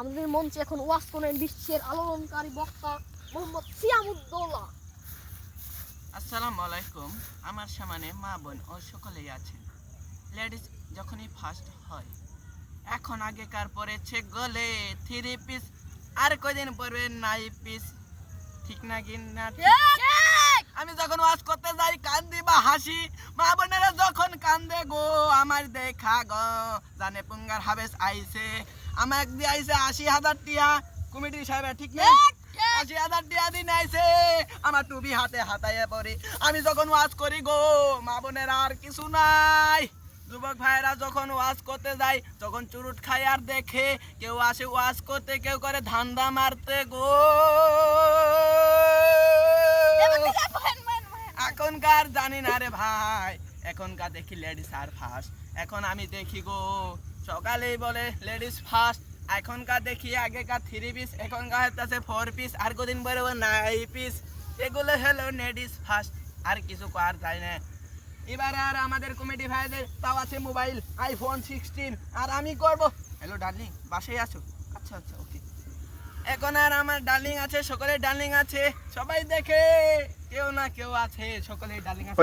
আমাদের মঞ্চে এখন ওয়াজ করেন বিশ্বের আলোড়নকারী বক্তা মোহাম্মদ সিয়ামউদ্দৌলা। আসসালামু আলাইকুম। আমার সামনে মা বোন ও সকলেই আছেন। লেডিস যখনই ফার্স্ট হয়, এখন আগেকার পরেছে গলে 3 পিস, আর কয়দিন পরবে 9 পিস। ঠিক না কি না? আমি যখন ওয়াজ করতে যাই কান্দি বা হাসি, মা বোনেরা যখন কান্দে গো আমার দেখা গো, জানে পুঙ্গার হাবেস আইছে, আমার দিয়ে আইছে 80,000 টিয়া কমিটি সাহেব, ঠিক না? 80,000 টিয়া দিন আইছে, আমার টুপি হাতে হাতাইয়া পড়ি। আমি যখন ওয়াজ করি গো মা বোনেরা আর কিছু নাই। যুবক ভাইরা যখন ওয়াজ করতে যায়, যখন চুরুট খায় আর দেখে কেউ আসে ওয়াজ করতে, কেউ করে ধান্দা মারতে গো। এখনকার জানি না রে ভাই, এখনকার দেখি লেডিস আর ফার্স্ট। এখন আমি দেখি গো সকালেই বলে লেডিস ফার্স্ট, এখনকার দেখি আগেকার 3 পিস, এখনকার হচ্ছে 4 পিস, আর কদিন পরে 9 পিস। এগুলো হলো লেডিস ফার্স্ট, আর কিছু করার যায় না। এবারে আর আমাদের কমিটি ভাইদের তাও আছে মোবাইল আইফোন 16, আর আমি করব। হ্যালো ডার্লিং, বাসায় আছো? আচ্ছা আচ্ছা, ওকে। এখন আর আমার ডার্লিং আছে, সকলের ডার্লিং আছে, সবাই দেখে কেউ না কেউ আছে, সকলের ডার্লিং আছে।